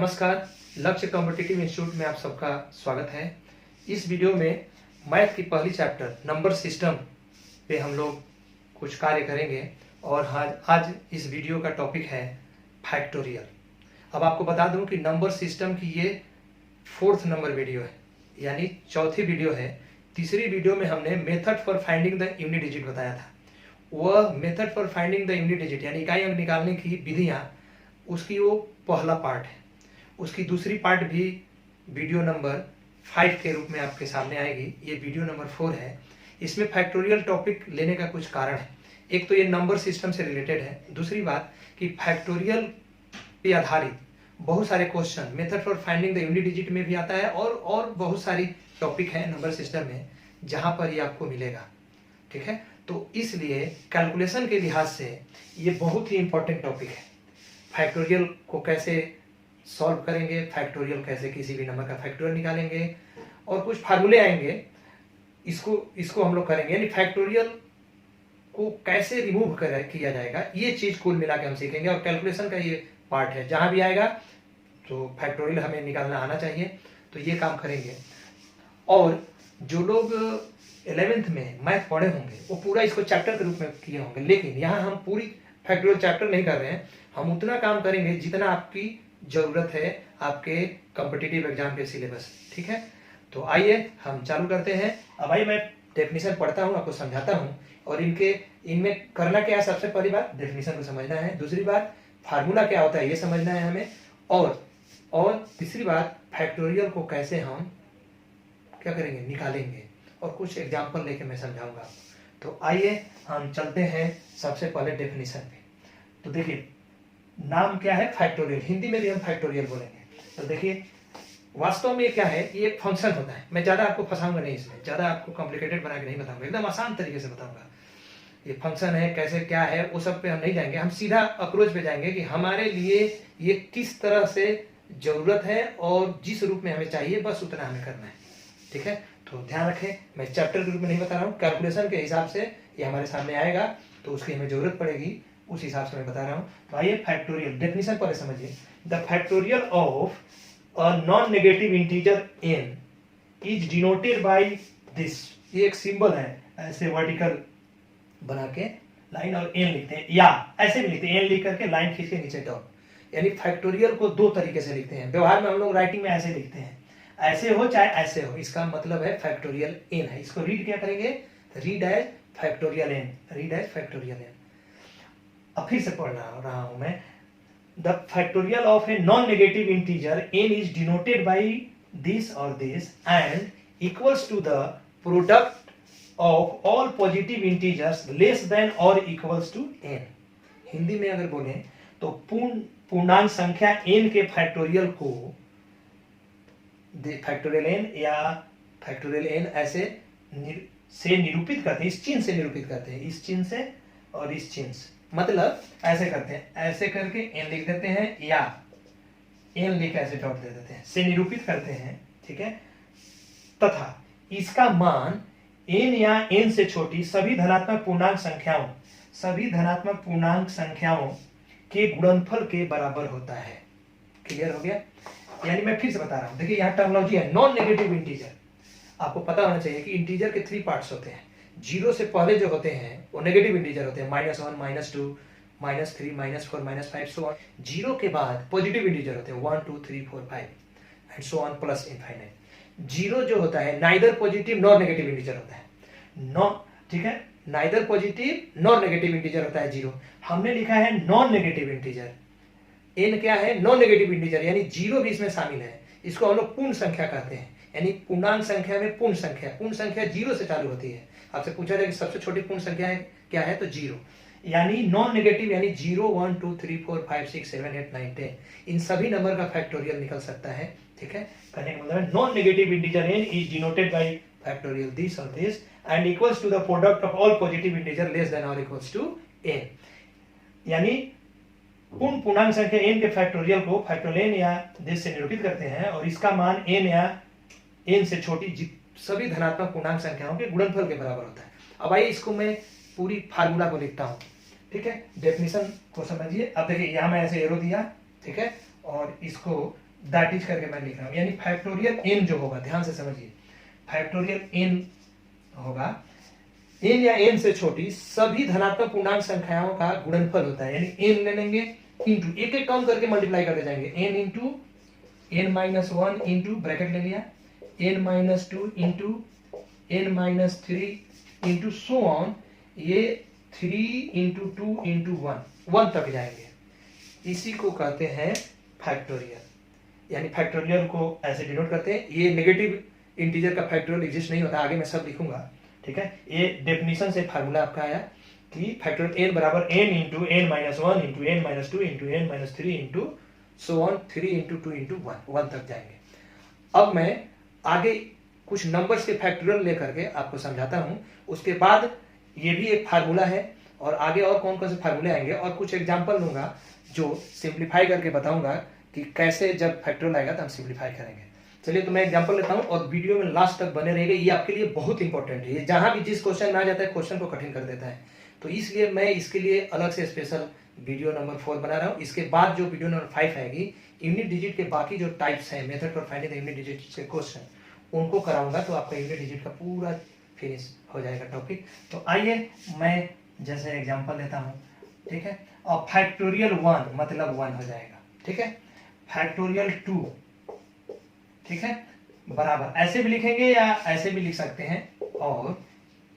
नमस्कार, लक्ष्य competitive institute में आप सबका स्वागत है। इस वीडियो में मैथ की पहली चैप्टर नंबर सिस्टम पे हम लोग कुछ कार्य करेंगे और आज इस वीडियो का टॉपिक है फैक्टोरियल। अब आपको बता दूं कि नंबर सिस्टम की ये 4th नंबर वीडियो है, यानी चौथी वीडियो है। तीसरी वीडियो में हमने method for finding the unit digit बताया था। वह method for finding the unit digit यानी इकाई अंक निकालने की विधियाँ, उसकी वो पहला पार्ट है। उसकी दूसरी पार्ट भी वीडियो नंबर 5 के रूप में आपके सामने आएगी। ये वीडियो नंबर 4 है। इसमें फैक्टोरियल टॉपिक लेने का कुछ कारण है। एक तो ये नंबर सिस्टम से रिलेटेड है, दूसरी बात कि फैक्टोरियल पे आधारित बहुत सारे question method for finding the unit digit में भी आता है और बहुत सारी टॉपिक है नंबर सिस्टम में जहां पर ये आपको मिलेगा। ठीक है, तो इसलिए कैलकुलेशन के लिहाज से ये बहुत ही इंपॉर्टेंट टॉपिक है। फैक्टोरियल को कैसे सॉल्व करेंगे, फैक्टोरियल कैसे किसी भी नंबर का फैक्टोरियल निकालेंगे और कुछ फार्मूले आएंगे, इसको हम लोग करेंगे। यानी फैक्टोरियल को कैसे रिमूव किया जाएगा, ये चीज कुल मिला के हम सीखेंगे। और कैलकुलेशन का ये पार्ट है, जहां भी आएगा तो फैक्टोरियल हमें निकालना आना चाहिए, तो ये काम करेंगे। और जो लोग 11th में मैथ पढ़े होंगे वो पूरा इसको चैप्टर के रूप में किए होंगे, लेकिन यहाँ हम पूरी फैक्टोरियल चैप्टर नहीं कर रहे हैं। हम उतना काम करेंगे जितना आपकी जरूरत है आपके कॉम्पिटिटिव एग्जाम के सिलेबस। ठीक है, तो आइए हम चालू करते हैं। अब आइए मैं डेफिनेशन पढ़ता हूँ, आपको समझाता हूँ और इनमें करना क्या है। सबसे पहली बात डेफिनेशन को समझना है, दूसरी बात फार्मूला क्या होता है ये समझना है हमें, और तीसरी बात फैक्टोरियल को कैसे हम क्या करेंगे, निकालेंगे, और कुछ एग्जाम्पल लेके मैं समझाऊंगा। तो आइए हम चलते हैं सबसे पहले डेफिनेशन पे। तो देखिए, नाम क्या है फैक्टोरियल, हिंदी में भी हम फैक्टोरियल बोलेंगे। तो देखिए वास्तव में क्या है, ये एक फंक्शन होता है। मैं ज्यादा आपको फंसाऊंगा नहीं, इसमें ज्यादा आपको कॉम्प्लिकेटेड बना के नहीं बताऊंगा, एकदम आसान तरीके से बताऊंगा। ये फंक्शन है, कैसे क्या है, वो सब पे हम नहीं जाएंगे। हम सीधा अप्रोच पे जाएंगे कि हमारे लिए ये किस तरह से जरूरत है और जिस रूप में हमें चाहिए, बस उतना हमें करना है। ठीक है, तो ध्यान रखें, मैं चैप्टर के रूप में नहीं बता रहा हूँ, कैलकुलेशन के हिसाब से ये हमारे सामने आएगा तो उसकी हमें जरूरत पड़ेगी, उस हिसाब से मैं बता रहा हूं। तो आइए फैक्टोरियल डेफिनेशन पहले समझिए। The factorial of a non negative integer n is denoted by this. ये एक सिंबल है, ऐसे वर्टिकल बना के लाइन और n लिखते हैं, या ऐसे भी लिखते हैं, n लिख करके लाइन खींच के नीचे डॉट। यानी फैक्टोरियल को दो तरीके से लिखते हैं। व्यवहार में हम लोग राइटिंग में ऐसे लिखते हैं, ऐसे हो चाहे ऐसे हो, इसका मतलब है फैक्टोरियल n है। इसको रीड क्या करेंगे, read as factorial n, read as factorial n। अब फिर से पढ़ रहा हूं मैं। The factorial of a non negative integer n is denoted by this और this and equals to the product of all positive integers less than और equals to n। Hindi में अगर बोले तो पूर्णांक संख्या n के फैक्टोरियल को फैक्टोरियल n या फैक्टोरियल n ऐसे से निरूपित करते हैं, इस चिन्ह से निरूपित करते हैं, इस चिन्ह से और इस चिन्ह से। मतलब ऐसे करते हैं, ऐसे करके n लिख देते हैं या n लिख ऐसे डॉट दे देते हैं, से निरूपित करते हैं। ठीक है, तथा इसका मान n या n से छोटी सभी धनात्मक पूर्णांक संख्याओं के गुणनफल के बराबर होता है। क्लियर हो गया? यानी मैं फिर से बता रहा हूं, देखिए यहाँ टर्मिनोलॉजी है नॉन नेगेटिव इंटीजर। आपको पता होना चाहिए कि इंटीजर के 3 पार्ट्स होते हैं। जीरो से पहले जो होते हैं वो नेगेटिव इंटीजर होते हैं, -1, -2, -3, -4, -5 सो ऑन। जीरो के बाद पॉजिटिव इंटीजर होते हैं 1, 2, 3, 4, 5 and so on plus infinite. Zero जो होता है neither positive nor negative integer होता है। ठीक है, neither positive nor negative integer होता है जीरो। हमने लिखा है नॉन नेगेटिव इंटीजर। n क्या है, नॉन नेगेटिव इंटीजर, यानी जीरो भी इसमें शामिल है। इसको हम लोग पूर्ण संख्या कहते हैं, यानी पूर्णांक संख्या में पूर्ण संख्या जीरो से चालू होती है। आपसे पूछा जाए कि सबसे छोटी पूर्ण संख्या है क्या है, तो जीरो। यानी नॉन नेगेटिव यानी 0, 1, 2, 3, 4, 5, 6, 7, 8, 9, 10 इन सभी नंबर का फैक्टोरियल निकल सकता है। ठीक है, कहने का मतलब non negative integer n is denoted by factorial this और this and equals to the product of all positive integer less than और इक्वल्स टू n। यानी पूर्णांक संख्या n के फैक्टोरियल को फैक्टोरियल n या दिस से निरूपित करते हैं और इसका मान n या n से छोटी सभी धनात्मक पूर्णांक संख्याओं के गुणनफल के बराबर होता है। अब आइए इसको मैं पूरी फार्मूला को लिखता हूं। ठीक है, डेफिनेशन को समझिए। अब देखिए यहाँ मैं ऐसे एरो दिया, ठीक है, और इसको दैट इज करके मैं लिख रहा हूं, यानी फैक्टोरियल n जो होगा, ध्यान से समझिए, फैक्टोरियल n होगा, n या n से छोटी सभी धनात्मक पूर्णांक संख्याओं का गुणनफल होता है। यानी n ले लेंगे इंटू एक एक काउंट करके मल्टीप्लाई करते जाएंगे, n into n minus 1 into bracket ले लिया, n minus 2 into n minus 3 into so on, ये 3 इंटू 2 इंटू 1 तक जाएंगे। इसी को कहते हैं फैक्टोरियल। यानी फैक्टोरियल को ऐसे डिनोट करते हैं। ये नेगेटिव इंटीजर का फैक्टोरियल एग्जिस्ट नहीं होता, आगे मैं सब लिखूंगा, ठीक है। ये डेफिनेशन से फार्मूला आपका आया कि फैक्टोरियल n बराबर n into n minus 1 into n minus 2 into n minus 3 into so on 3 into 2 into 1 तक जाएंगे। अब मैं आगे कुछ नंबर्स के फैक्टोरियल लेकर के आपको समझाता हूं, उसके बाद ये भी एक फार्मूला है और आगे और कौन कौन से फार्मूले आएंगे और कुछ एग्जांपल लूंगा जो सिंप्लीफाई करके बताऊंगा कि कैसे जब फैक्टोरियल आएगा तो हम सिंप्लीफाई करेंगे। चलिए तो मैं एग्जांपल लेता हूं और वीडियो में लास्ट तक बने रहेंगे, ये आपके लिए बहुत इंपॉर्टेंट है। ये जहां भी जिस क्वेश्चन में आ जाता है क्वेश्चन को कठिन कर देता है, तो इसलिए मैं इसके लिए अलग से स्पेशल वीडियो नंबर 4 बना रहा हूँ। इसके बाद जो वीडियो नंबर 5 आएगी, यूनिट डिजिट के बाकी जो टाइप्स हैं, method for finding the unit digit के क्वेश्चन, उनको कराऊंगा, तो आपका यूनिट डिजिट का पूरा फिनिश हो जाएगा टॉपिक। तो आइए मैं जैसे एग्जांपल लेता हूँ, ठीक है। और फैक्टोरियल 1 मतलब 1 हो जाएगा, ठीक है। फैक्टोरियल 2, ठीक है, बराबर ऐसे भी लिखेंगे या ऐसे भी लिख सकते हैं, और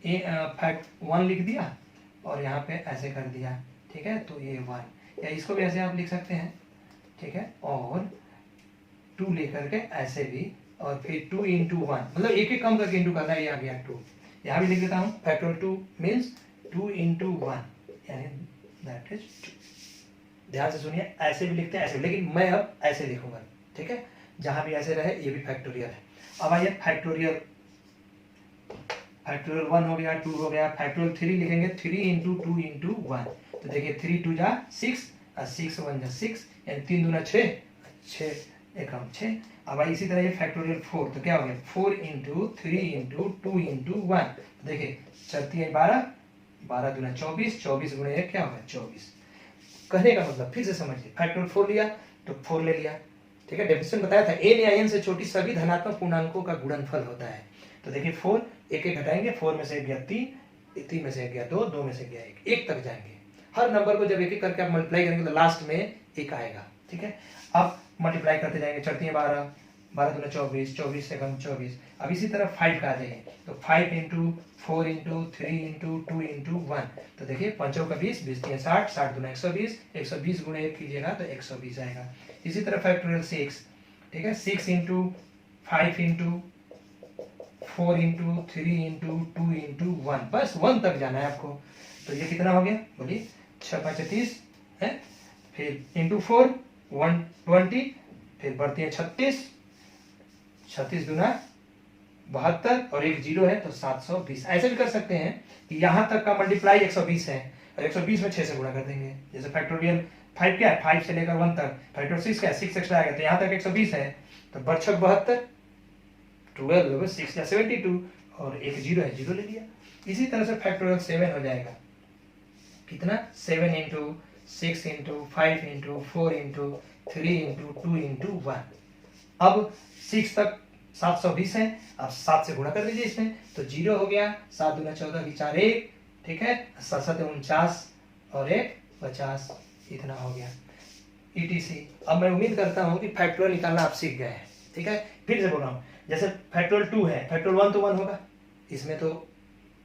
फैक्ट 1 लिख दिया और यहाँ पे ऐसे कर दिया, ठीक है। तो ये 1, या इसको भी ऐसे आप लिख सकते हैं, ठीक है, और 2 लेकर के ऐसे भी, और फिर 2 इंटू 1, मतलब एक एक कम करके इंटू करना है, ये आ गया 2। यहाँ भी लिख देता हूँ, फैक्टोरियल 2 मीन्स 2 इंटू 1, यानी दैट इज 2। ध्यान से सुनिए, ऐसे भी लिखते हैं ऐसे, लेकिन मैं अब ऐसे लिखूंगा, ठीक है। जहां भी ऐसे रहे ये भी फैक्टोरियल है। अब आइए फैक्टोरियल 1 हो गया, 2 हो गया, फैक्टोरियल 3 लिखेंगे, 3 इंटू 2 इंटू 1। तो देखिए 3 2 जा 6 और 6 1 जा 6, यानी 3 दूना 6, 6 एकम 6। अब इसी तरह ये फैक्टोरियल 4, तो क्या हो गया 4 इंटू 3 इंटू 2 इंटू 1। देखिए 4 12, 12 दूना 24, 24 गुणे 1 क्या होगा 24। कहने का मतलब फिर से समझिए, फैक्टोरियल 4 लिया तो 4 ले लिया, ठीक है। डेफिनेशन बताया था n या n से छोटी सभी धनात्मक पूर्णांकों का गुणनफल होता है। तो देखिए 4 एक एक घटाएंगे, 4 में से गया 3, 3 में से गया 2, 2 में से गया 1 तक जाएंगे। हर नंबर को जब एक एक करके आप मल्टीप्लाई करेंगे तो लास्ट में 1 आएगा, ठीक है। अब मल्टीप्लाई करते जाएंगे, 4 3 12, 12 दूना 24, 24 से कम 24। अब इसी तरह 5 का आ जाइए, तो 5 इंटू 4 इंटू 3 इंटू 2 इंटू 1। तो देखिए 5 का 20, 20 3 60, 60 दूना 120, 120 गुणे 1 कीजिएगा तो 120 आएगा। इसी तरह फैक्टोरियल 6, ठीक है, 6 into 5 into 4 into 3 into 2 into 1, बस 1 तक जाना है आपको। तो ये कितना हो गया बोलिए, 6 5 30 है, फिर इंटू 4 120, फिर बढ़ती है 36, 36 दूना 72 और एक 0 है तो 720। ऐसे भी कर सकते हैं कि यहाँ तक का मल्टीप्लाई 120 है और 120 में 6 से गुणा कर देंगे। जैसे फैक्टोरियल 5 क्या है, 5 से लेकर 1 तक, फैक्टोरियल 6 क्या है, 6 एक्स्ट्रा आएगा, तो यहाँ तक 120 है, तो बर्छक 72, 12 6 या 72 और एक 0 है, 0 ले लिया। इसी तरह से फैक्टोरियल 7 हो जाएगा, कितना 7 into 6 into 5 into 4 into 3 into 2 into 1। अब 6 तक 720 है, अब 7 से गुणा कर दीजिए इसमें, तो 0 हो गया, 7 दूना 14 की 4 1, ठीक है, 7 7 49 और 1 50, इतना हो गया ETC। अब मैं उम्मीद करता हूं कि फैक्टोरियल निकालना आप सीख गए हैं, ठीक है। फिर से बोल रहा हूं, जैसे फैक्टोरियल 2 है, फैक्टोरियल 1 तो 1 होगा, इसमें तो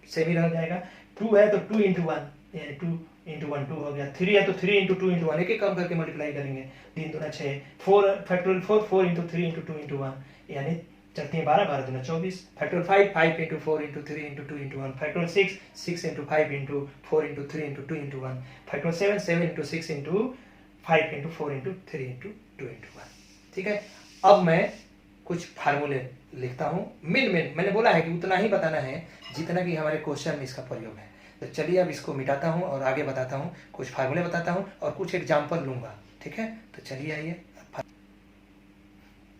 सेम ही रह जाएगा। 2 है तो 2 इंटू 1, यानी 2 इंटू 1 2 हो गया। 3 है तो 3 इंटू 2 इंटू 1, एक एक कम करके मल्टीप्लाई करेंगे, 3 दूना 6, 4 फैक्टोरियल 4 4 इंटू 3 इंटू 2 इंटू 1, यानी 4 3 12, 12 दूना 24। Factorial 5 5 into 4 into 3 into 2 into 1। Factorial 6 6 into 5 into 4 into 3 into 2 into 1। Factorial 7 7 into 6 into 5 into 4 into 3 into 2 into 1, ठीक है। अब मैं कुछ फार्मूले लिखता हूँ, मैंने बोला है कि उतना ही बताना है जितना कि हमारे क्वेश्चन में इसका प्रयोग है। तो चलिए अब इसको मिटाता हूँ और आगे बताता हूँ, कुछ फार्मूले बताता हूँ और कुछ एग्जाम्पल लूंगा, ठीक है। तो चलिए आइए,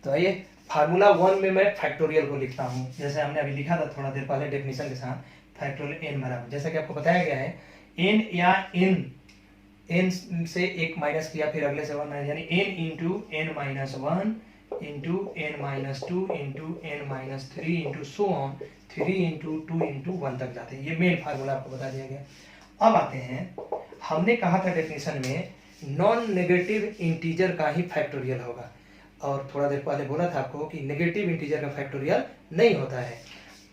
तो आइए फार्मूला 1 में मैं फैक्टोरियल को लिखता हूँ, जैसे हमने अभी लिखा था थोड़ा देर पहले डेफिनेशन के साथ, फैक्टोरियल n बराबर, जैसा कि आपको बताया गया है n या n से एक माइनस किया, फिर अगले से 1 माइनस, यानी n into n minus 1 into n-2 into n-3 into so on 3 into 2 into 1 तक जाते हैं। ये मेन फार्मूला आपको बता दिया गया। अब आते हैं, हमने कहा था डेफिनेशन में नॉन नेगेटिव इंटीजर का ही फैक्टोरियल होगा, और थोड़ा देर पहले बोला था आपको कि नेगेटिव इंटीजर का फैक्टोरियल नहीं होता है।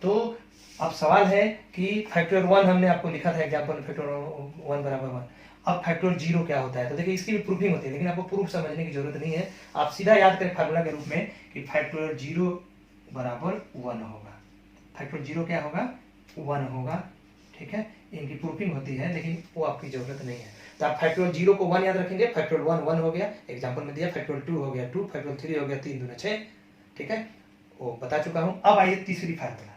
तो अब सवाल है कि फैक्टोरियल 1 हमने आपको लिखा था एग्जाम्पल, फैक्टोरियल 1 बराबर 1। अब फैक्टोरियल 0 क्या होता है, तो देखिए इसकी भी प्रूफिंग होती है, लेकिन आपको प्रूफ समझने की जरूरत नहीं है। आप सीधा याद करें फार्मूला के रूप में कि फैक्टोरियल 0 बराबर 1 होगा। फैक्टोरियल 0 क्या होगा, 1 होगा, ठीक है। इनकी प्रूफिंग होती है, लेकिन वो आपकी जरूरत नहीं है। तो आप फैक्टोरियल 0 को 1 याद रखेंगे, फैक्टोरियल 1 1 हो गया, एग्जाम्पल में दिया। फैक्टोरियल 2 हो गया 2, फैक्टोरियल 3 हो गया 3 दूना 6, ठीक है, वो बता चुका हूं। अब आइए तीसरी फार्मूला।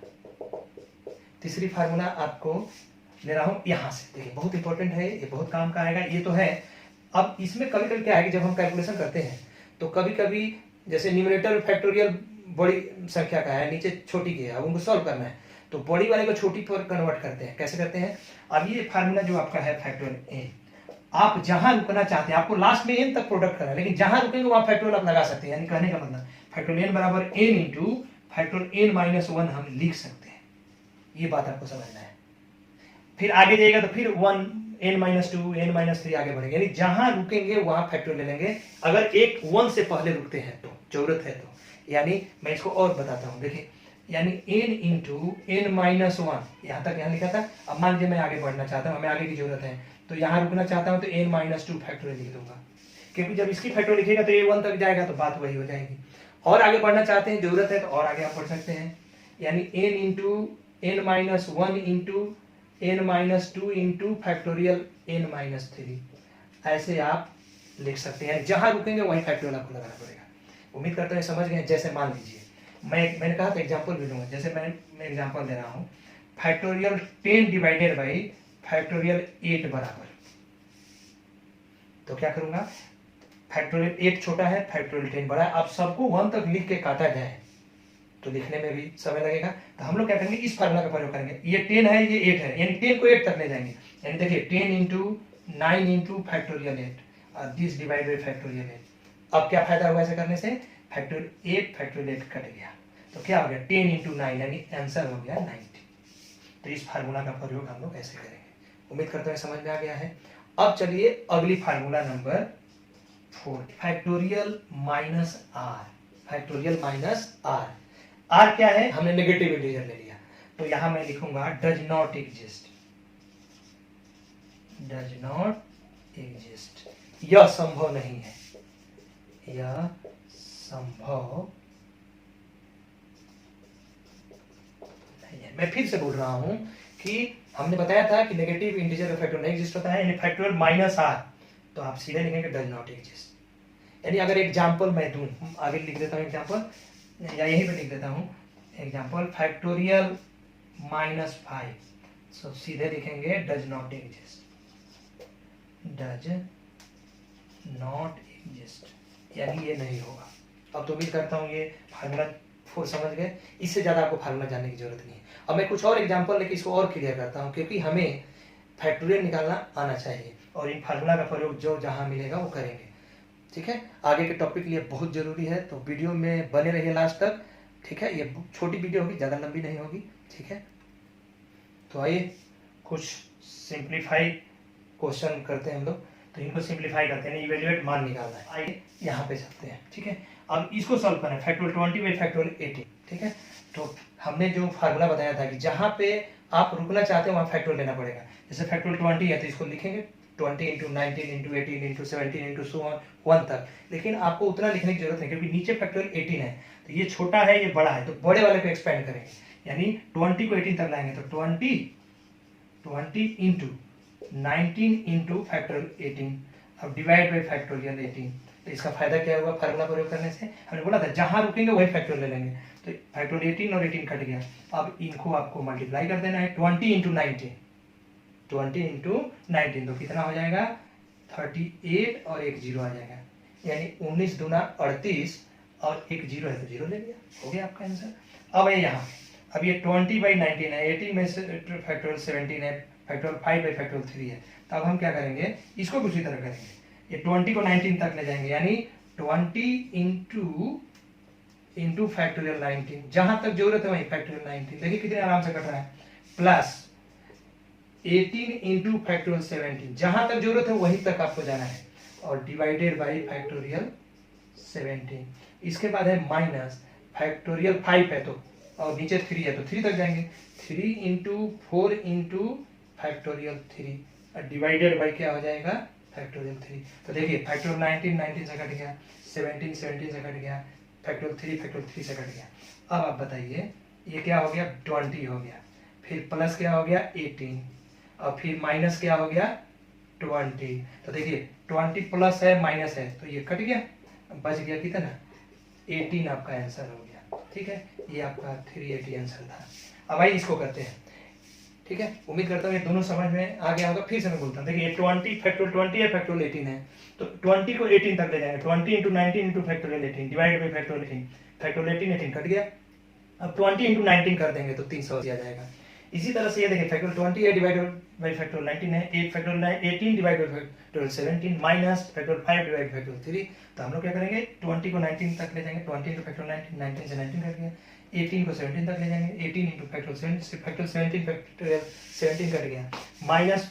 तीसरी फार्मूला आपको ले रहा हूं यहां से, देखिए बहुत इंपॉर्टेंट है, ये बहुत काम का आएगा, ये तो है। अब इसमें कभी कभी क्या है कि जब हम कैलकुलेशन करते हैं तो कभी कभी जैसे न्यूमरेटर फैक्टोरियल बड़ी संख्या का है, नीचे छोटी की है, अब उनको सॉल्व करना है, तो बड़ी वाले को छोटी पर कन्वर्ट करते हैं। कैसे करते हैं, अब ये फार्मूला जो आपका है फैक्टोरियल एन, आप जहां रुकना चाहते हैं, आपको लास्ट में एन तक प्रोडक्ट करना है, लेकिन जहां रुकेंगे वहां फैक्टोरियल आप लगा सकते हैं। यानी कहने का मतलब फैक्टोरियल एन बराबर N into factorial N minus 1 हम लिख सकते हैं। ये बात आपको समझना है। फिर आगे जाएगा तो फिर 1 n-2 n-3 आगे बढ़ेंगे, यानी जहां रुकेंगे वहां फैक्टोरियल ले लेंगे, अगर एक 1 से पहले रुकते हैं तो, जरूरत है तो। यानी मैं इसको और बताता हूं, देखिए यानी n इंटू n-1 यहां तक यहां लिखा था। अब मान लीजिए मैं आगे बढ़ना चाहता हूं, हमें आगे की जरूरत है, तो यहां रुकना चाहता हूं तो n-2 फैक्टोरियल लिख दूंगा, क्योंकि जब इसकी फैक्टोरियल लिखेगा तो ये 1 तक जाएगा तो बात वही हो जाएगी। और आगे बढ़ना चाहते हैं, जरूरत है तो और आगे आप बढ़ सकते हैं, यानी n into n-1 into n-2 into factorial n-3, ऐसे आप लिख सकते हैं। जहां रुकेंगे वहीं फैक्टोरियल आपको लगाना पड़ेगा। उम्मीद करता हूं समझ गए। जैसे मान लीजिए मैंने कहा था एग्जांपल भी लूंगा, जैसे मैं एग्जांपल दे रहा हूं, फैक्टोरियल 10 डिवाइडेड बाई फैक्टोरियल 8 बराबर, तो क्या करूंगा, फैक्टोरियल 8 छोटा है, फैक्टोरियल 10 बड़ा है। अब सबको 1 तक लिख के काटा जाए तो लिखने में भी समय लगेगा, तो हम लोग क्या करेंगे, इस फार्मूला का प्रयोग करेंगे। ये 10 है, ये 8 है, यानी 10 को 8 तक ले जाएंगे। यानी देखिए 10 इंटू 9 इंटू फैक्टोरियल 8 और दिस डिवाइड बाई फैक्टोरियल 8। अब क्या फायदा हुआ ऐसे करने से, फैक्टोरियल 8 फैक्टोरियल 8 कट गया, तो क्या हो गया 10 इंटू 9, यानी आंसर हो गया 90। तो इस फार्मूला का प्रयोग हम लोग ऐसे करेंगे। उम्मीद करते हैं समझ में आ गया है। अब चलिए अगली formula number 4, factorial minus R. Factorial minus R, R क्या है, हमने नेगेटिव इंटीजर ले लिया, तो यहां मैं लिखूंगा does not exist, does not exist, यह संभव नहीं है, यह संभव नहीं है। मैं फिर से बोल रहा हूं कि हमने बताया था कि नेगेटिव इंटीजर का फैक्टोरियल नहीं एग्जिस्ट होता है, यानी फैक्टोरियल माइनस आर, तो आप सीधे लिखेंगे डज नॉट एग्जिस्ट। यानी अगर एग्जाम्पल मैं दूं, आगे लिख देता हूं एग्जाम्पल, या यहीं पे लिख देता हूं एग्जाम्पल, फैक्टोरियल -5, सो सीधे लिखेंगे does not exist, does not exist, यानी ये नहीं होगा। अब तो उम्मीद करता हूं ये फार्मूला 4 समझ गए, इससे ज्यादा आपको फार्मूला जानने की जरूरत नहीं है। अब मैं कुछ और एग्जाम्पल लेके इसको और क्लियर करता हूं, क्योंकि हमें फैक्टोरियल निकालना आना चाहिए, और इन फार्मूला का प्रयोग जो जहां मिलेगा वो करेंगे, ठीक है। आगे के टॉपिक के लिए बहुत जरूरी है, तो वीडियो में बने रहिए लास्ट तक, ठीक है। ये छोटी वीडियो होगी, ज्यादा लंबी नहीं होगी, ठीक है। तो आइए कुछ सिंप्लीफाई क्वेश्चन करते हैं हम लोग, तो इनको सिंप्लीफाई करते हैं, इवेल्युएट मान निकालना है। आइए यहाँ पे चलते हैं, ठीक है। अब इसको सॉल्व करना है, फैक्टोरियल 20 बाई फैक्टोरियल 18, ठीक है। तो हमने जो फार्मूला बताया था कि जहां पे आप रुकना चाहते हैं वहां फैक्टोरियल लेना पड़ेगा। जैसे फैक्टोरियल 20 है तो इसको लिखेंगे 20 into 19 into 18 into 17 into so on 1 तक, लेकिन आपको उतना लिखने की जरूरत नहीं, क्योंकि नीचे फैक्टोरियल 18 है, तो ये छोटा है ये बड़ा है, तो बड़े वाले को एक्सपेंड करेंगे, यानी 20 को 18 तक लाएंगे, तो 20 इंटू 19 इंटू फैक्टोरियल 18, अब डिवाइड बाई फैक्टोरियल 18। तो इसका फायदा क्या हुआ, फार्मूला प्रयोग करने से हमने बोला था जहां रुकेंगे वही फैक्टोरियल ले लेंगे, तो फैक्टोरियल 18 और 18 कट गया। अब इनको आपको मल्टीप्लाई कर देना है, 20 इंटू 19, 20 इंटू 19, तो कितना हो जाएगा 38 और एक जीरो आ जाएगा, यानी 19 दूना 38 और एक जीरो है तो जीरो ले लिया, हो गया आपका आंसर। अब ये यहाँ अब ये 20 बाई 19 है, 18 में से फैक्टोरियल 17 है, फैक्टोरियल 5 बाई फैक्टोरियल 3 है, तो अब हम क्या करेंगे, इसको दूसरी तरह करेंगे, ये 20 को 19 तक ले जाएंगे, यानी 20 इंटू इंटू फैक्टोरियल 19, जहां तक जरूरत है वहीं फैक्टोरियल 19, देखिए कितने आराम से कट रहा है, प्लस 18 इंटू फैक्टोरियल 17, जहां तक जरूरत है वहीं तक आपको जाना है, और डिवाइडेड बाई फैक्टोरियल 17। इसके बाद है माइनस फैक्टोरियल 5 है तो, और नीचे 3 है तो 3 तक जाएंगे, 3 into 4 into factorial 3 divided by क्या हो जाएगा फैक्टोरियल 3। तो देखिए फैक्टोरियल 19 19 से कट गया, 17 17 से कट गया, फैक्टोरियल 3 से कट गया। अब आप बताइए ये क्या हो गया 20 हो गया, फिर प्लस क्या हो गया 18, और फिर माइनस क्या हो गया 20। तो देखिए 20 प्लस है माइनस है तो ये कट गया, बच गया कितना 18 आपका आंसर हो गया। ठीक है, ये आपका 380 आंसर था। अब आइए इसको करते हैं। ठीक है, उम्मीद करता हूँ ये दोनों समझ में आ गया होगा। फिर से मैं बोलता हूँ, देखिए 20 फैक्टोरियल 20 है, फैक्टोरियल 18 है, तो 20 को 18 तक ले जाएंगे, 20 into 19 into factorial 18 divide by factorial 18, factorial 18 18 cut गया। अब 20 इंटू 19 कर देंगे तो 380 आ जाएगा। इसी तरह से ये देखिए फैक्टोरियल 20 है डिवाइडेड बाई फैक्टोरियल 19 है, 8 factorial 18 divided by factorial 17 minus factorial 5 divided by factorial 3। तो हम लोग क्या करेंगे 20 को 19 तक ले जाएंगे, 20 इंटू फैक्टोरियल 19 19 से 19 कट गया, 18 को 17 तक ले जाएंगे, 18 इंटू फैक्टोरियल 17 फैक्टोरियल 17 कट गया, माइनस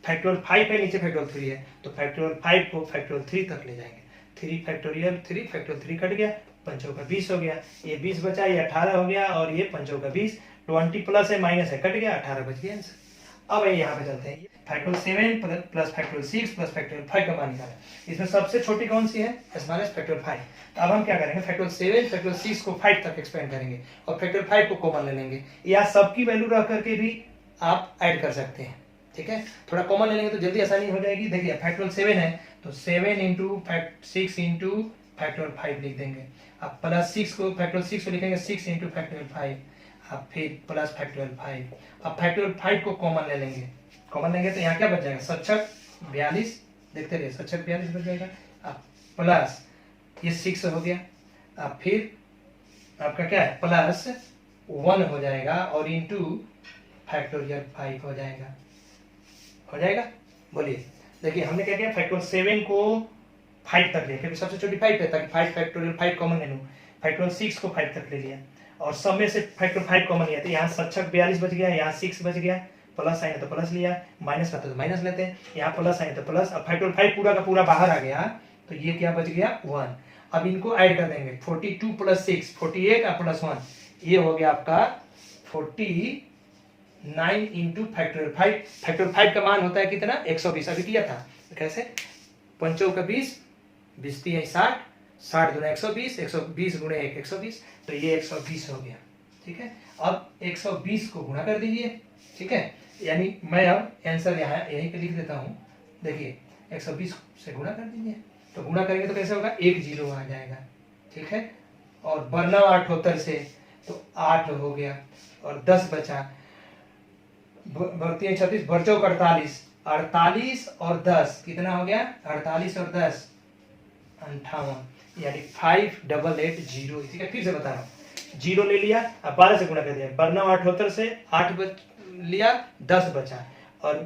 फैक्टोरियल 5 है नीचे फैक्टोरियल 3 है तो फैक्टोरियल 5 को फैक्टोरियल 3 तक ले जाएंगे, 3 फैक्टोरियल 3 फैक्टोरियल 3 कट गया, पंचों का 20 हो गया, ये 20 बचा, ये 18 हो गया, और ये पंचों का 20, 20 प्लस है माइनस है कट गया, 18 बच गया आंसर। अब यहाँ पे चलते हैं, factorial 7 plus factorial 6 plus factorial 5 का मान निकालें। इसमें सबसे छोटी कौन सी है स्मॉलेस्ट फैक्टोरियल 5। तो अब हम क्या करेंगे फैक्टोरियल 7 फैक्टोरियल 6 को 5 तक एक्सपेंड करेंगे और फैक्टोरियल 5 को कॉमन ले लेंगे, या सबकी वैल्यू रख करके भी आप ऐड कर सकते हैं। ठीक है, थोड़ा कॉमन ले लेंगे तो जल्दी आसानी हो जाएगी। देखिए फैक्टोरियल 7 है तो 7 इंटू 6 इंटू फैक्टोरियल 5 लिख देंगे, अब प्लस 6 को फैक्टोरियल 6 को लिखेंगे 6 इंटू फैक्टोरियल 5, अब फिर प्लस फैक्टोरियल 5, अब फैक्टोरियल 5 को कॉमन ले लेंगे, कॉमन लेंगे तो यहाँ क्या बच जाएगा 7 42, देखते रहिए 7 42 बच जाएगा, अब प्लस ये 6 हो गया, अब फिर आपका क्या है प्लस 1 हो जाएगा और इंटू फैक्टोरियल 5 हो जाएगा, हो जाएगा। बोलिए देखिए हमने क्या किया फैक्टोरियल 7 को 5 तक लिया क्योंकि सबसे छोटी 5 है ताकि 5 फैक्टोरियल 5 कॉमन ले लूं, फैक्टोरियल 6 को 5 तक ले लिया और सब में से फैक्टोरियल 5 कॉमन लिया, तो यहाँ 7 42 बच गया, यहाँ 6 बच गया, प्लस आए तो प्लस लिया, माइनस रहता तो माइनस लेते हैं, यहाँ प्लस आए तो प्लस, अब फैक्टोरियल 5 पूरा का पूरा बाहर आ गया तो ये क्या बच गया 1। अब इनको ऐड कर देंगे 42 प्लस 6 48 और प्लस 1 ये हो गया आपका 49 इंटू फैक्टोरियल 5। फैक्टोरियल 5 का मान होता है कितना 120, अभी किया था तो कैसे पंचों का 20 20 है 60 60 गुना 120 120 गुणे 1 120, तो ये 120 हो गया। ठीक है, अब 120 को गुणा कर दीजिए। ठीक है, यानी मैं अब आंसर यहाँ यहीं पे लिख देता हूँ, देखिए 120 से गुणा कर दीजिए, तो गुणा करेंगे तो कैसे होगा 1 0 आ जाएगा। ठीक है, और बरना 78 से तो 8 हो गया और 10 बचा, बढ़ती है 36 बर्चों 48 48 और 10 कितना हो गया 48 और 10 58, यानी 5880। इसी का फिर से बता रहा हूँ, 0 ले लिया अब 12 से गुणा कर दिया, बरना 78 से 8 लिया 10 बचा और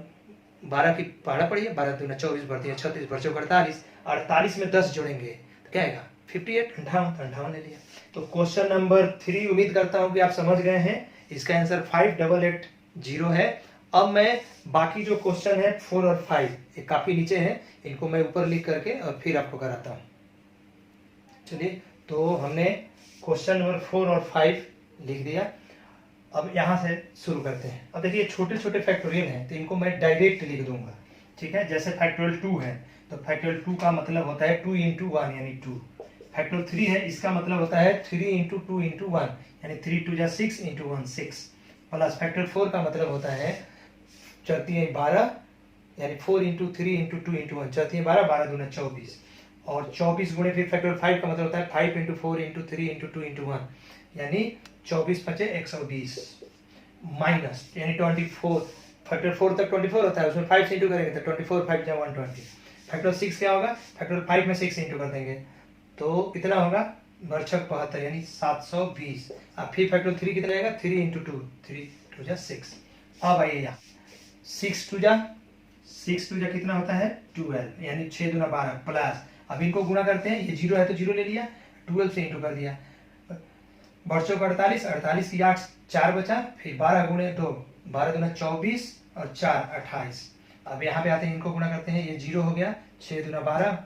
12 की पहाड़ा पड़ी है, 12 दूना 24 बढ़ती है 36 बर्चों 48 48 में 10 जोड़ेंगे तो क्या आएगा 58 58 ले लिया। तो क्वेश्चन नंबर 3 उम्मीद करता हूँ कि आप समझ गए हैं, इसका आंसर 5880 है। अब मैं बाकी जो क्वेश्चन है 4 और 5 ये काफी नीचे है, इनको मैं ऊपर लिख करके और फिर आपको कराता हूँ। चलिए, तो हमने क्वेश्चन नंबर 4 और 5 लिख दिया, अब यहाँ से शुरू करते हैं। अब देखिए छोटे छोटे फैक्टोरियल हैं तो इनको मैं डायरेक्ट लिख दूंगा। ठीक है, जैसे फैक्टोरियल 2 है तो फैक्टोरियल 2 का मतलब होता है 2 इंटू 1 यानी 2। फैक्टोरियल 3 है इसका मतलब होता है 3 इंटू 2 इंटू 1 यानी 3 2 जा 6 इंटू 1 6, प्लस फैक्टोरियल 4 का मतलब होता है चौथी है 12 यानी 4 इंटू 3 इंटू 2 इंटू 1 चौथी है 12 12 दूना 24 और 24 गुणे फिर फैक्टोरियल 5 का मतलब होता है 5 इंटू 4 इंटू 3 इंटू 2 इंटू 1 यानी 24 पचे 120 माइनस यानी 24 फैक्टोरियल 4 तक 24 होता है, उसमें 5 से इंटू करेंगे तो 24 5 जा 120। फैक्टोरियल 6 क्या होगा फैक्टोरियल 5 में 6 इंटू कर देंगे तो कितना होगा बर्छक 72 यानी 720। अब फिर फैक्टोरियल 3 कितना आएगा 3 इंटू 2 3 2 जा 6। अब आइए यहाँ 6 2 जा कितना होता है 12 यानी 6 दूना 12 प्लस, अब इनको गुणा करते हैं, ये 0 है तो 0 ले लिया 12 से इंटू कर दिया बढ़ चौक 48, 48 की 8 4 बचा, फिर 12 गुणे 2, 12 दूना 24 और 4 28। अब यहाँ पे आते हैं, इनको गुणा करते हैं, ये 0 हो गया, 6 दूना 12,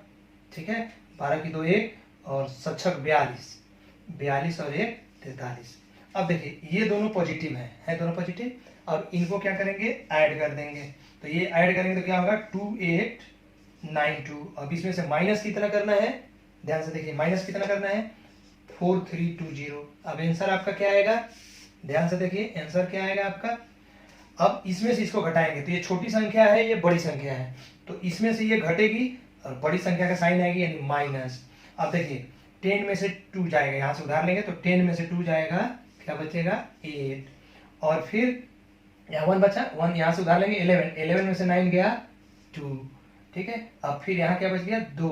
ठीक है, 12 की 2 1 और 7 42, 42 और 1 43। अब देखिए ये दोनों पॉजिटिव है दोनों पॉजिटिव, और इनको क्या करेंगे, ऐड कर देंगे। तो ये ऐड करेंगे तो क्या होगा 2892। अब इसमें से माइनस कितना करना है, ध्यान से देखिए, माइनस कितना करना है 4320। अब आंसर आपका क्या आएगा, ध्यान से देखिए आंसर क्या आएगा आपका। अब इसमें से इसको घटाएंगे तो ये छोटी संख्या है, ये बड़ी संख्या है, तो इसमें से ये घटेगी और बड़ी संख्या का साइन आएगी यानी माइनस। अब देखिए 10 में से 2 जाएगा, यहाँ से उधार लेंगे तो 10 में से 2 जाएगा, क्या बचेगा 8, और फिर यहाँ 1 बचा, 1 यहाँ से उधार लेंगे 11, 11 में से 9 गया 2, ठीक है। अब फिर यहाँ क्या बच गया 2,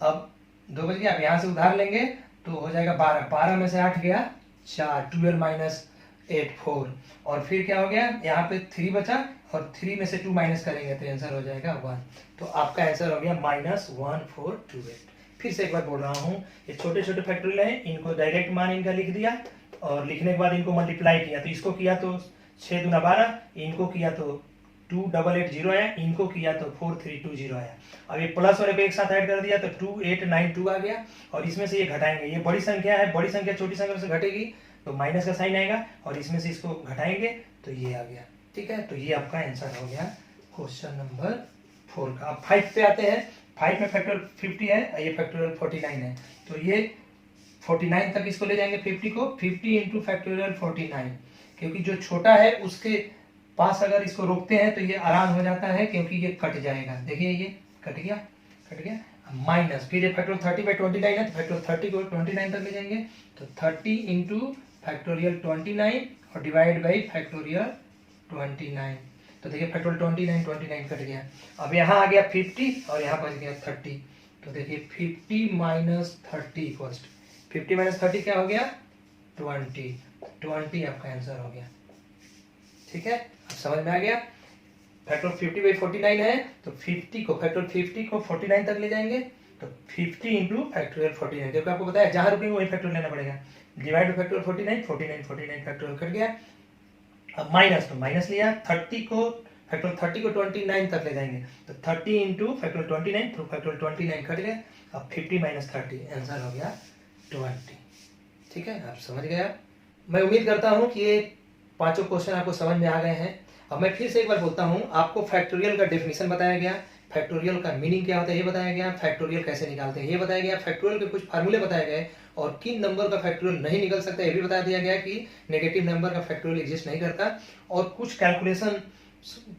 अब 2 बच गया, अब यहाँ से उधार लेंगे तो हो जाएगा 12, 12 में से 8 गया 4, 12 माइनस 8 4, और फिर क्या हो गया यहाँ पे 3 बचा, और 3 में से 2 माइनस करेंगे तो आंसर हो जाएगा 1। तो आपका आंसर हो गया -1428। फिर से एक बार बोल रहा हूँ, ये छोटे छोटे फैक्टोरियल हैं, इनको डायरेक्ट मान इनका लिख दिया, और लिखने के बाद इनको मल्टीप्लाई किया, तो इसको किया तो 6 दूना 12, इनको किया तो 2880 आया, इनको किया तो 4320 आया। अब ये प्लस और एक साथ ऐड कर दिया तो 2892 आ गया, और इसमें से ये घटाएंगे, ये बड़ी संख्या है, बड़ी संख्या छोटी संख्या से घटेगी तो माइनस का साइन आएगा, और इसमें से इसको घटाएंगे तो ये आ गया, ठीक है। तो ये आपका आंसर हो गया क्वेश्चन नंबर 4 का। अब 5 पे आते हैं, 5 में फैक्टोरियल 50 है, ये फैक्टोरियल 49 है, तो ये 49 तक इसको ले जाएंगे 50 को, 50 इंटू फैक्टोरियल 49, क्योंकि जो छोटा है उसके पास अगर इसको रोकते हैं तो ये आराम हो जाता है, क्योंकि ये कट जाएगा, देखिए ये कट गया, माइनस, फिर ये फैक्टोरियल 30/29 है, तो फैक्टोरियल 30 को 29 तक ले जाएंगे, तो 30 इंटू फैक्टोरियल 29 और डिवाइड बाई फैक्टोरियल 29, तो देखिए फैक्टोरियल 29 कट गया। अब यहाँ आ गया 50 और यहाँ बच गया 30, तो देखिए 50 माइनस 30 फर्स्ट, 50 माइनस 30 क्या हो गया 20 आपका आंसर हो गया, ठीक है। अब समझ में आ गया, फैक्टोरियल 50/49 है, तो 50 को 49 तक ले जाएंगे, तो 50 इंटू फैक्टोरियल 49, क्योंकि आपको बताया जहां रुकेंगे वही फैक्टोरियल लेना पड़ेगा, divide by factorial 49 factorial cut गया। अब माइनस, तो माइनस लिया, 30 को 29 तक ले जाएंगे, तो 30 इंटू फैक्टोरियल 29, तो फैक्टोरियल 29 कट गए, अब 50 माइनस 30 आंसर हो गया 20, ठीक है। आप समझ गए। मैं उम्मीद करता हूं कि ये पांचों क्वेश्चन आपको समझ में आ गए हैं। अब मैं फिर से एक बार बोलता हूं, आपको फैक्टोरियल का डेफिनेशन बताया गया, फैक्टोरियल का मीनिंग क्या होता है ये बताया गया, फैक्टोरियल कैसे निकालते हैं ये बताया गया, फैक्टोरियल के कुछ फार्मूले बताए गए, और किन नंबर का फैक्टोरियल नहीं निकल सकता ये भी बता दिया गया कि नेगेटिव नंबर का फैक्टोरियल एग्जिस्ट नहीं करता, और कुछ कैलकुलेशन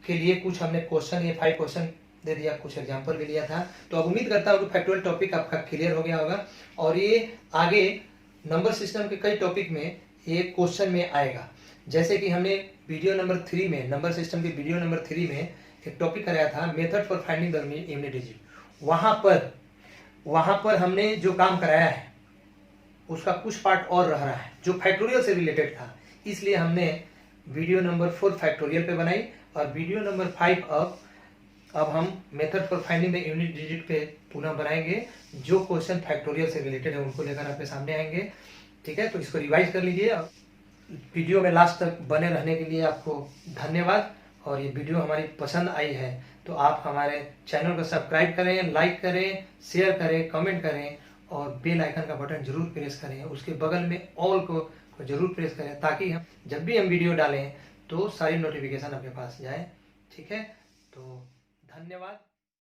के लिए कुछ हमने क्वेश्चन, ये 5 क्वेश्चन दे दिया, कुछ एग्जाम्पल भी लिया था। तो अब उम्मीद करता हूँ कि फैक्टोरियल टॉपिक आपका क्लियर हो गया होगा, और ये आगे नंबर सिस्टम के कई टॉपिक में ये क्वेश्चन में आएगा। जैसे कि हमने वीडियो नंबर 3 में, नंबर सिस्टम के वीडियो नंबर 3 में एक टॉपिक कराया था, method for finding the unit digit. वहां पर हमने जो काम कराया है उसका कुछ पार्ट और रह रहा है जो फैक्टोरियल से रिलेटेड था, इसलिए हमने वीडियो नंबर 4 फैक्टोरियल पे बनाई, और वीडियो नंबर 5 अब हम method for finding the unit digit पे पुनः बनाएंगे। जो क्वेश्चन फैक्टोरियल से रिलेटेड है उनको लेकर आपके सामने आएंगे, ठीक है। तो इसको रिवाइज कर लीजिए। वीडियो में लास्ट तक बने रहने के लिए आपको धन्यवाद, और ये वीडियो हमारी पसंद आई है तो आप हमारे चैनल को सब्सक्राइब करें, लाइक करें, शेयर करें, कमेंट करें, और बेल आइकन का बटन जरूर प्रेस करें, उसके बगल में ऑल को जरूर प्रेस करें, ताकि हम जब भी हम वीडियो डालें तो सारी नोटिफिकेशन आपके पास जाए, ठीक है। तो धन्यवाद।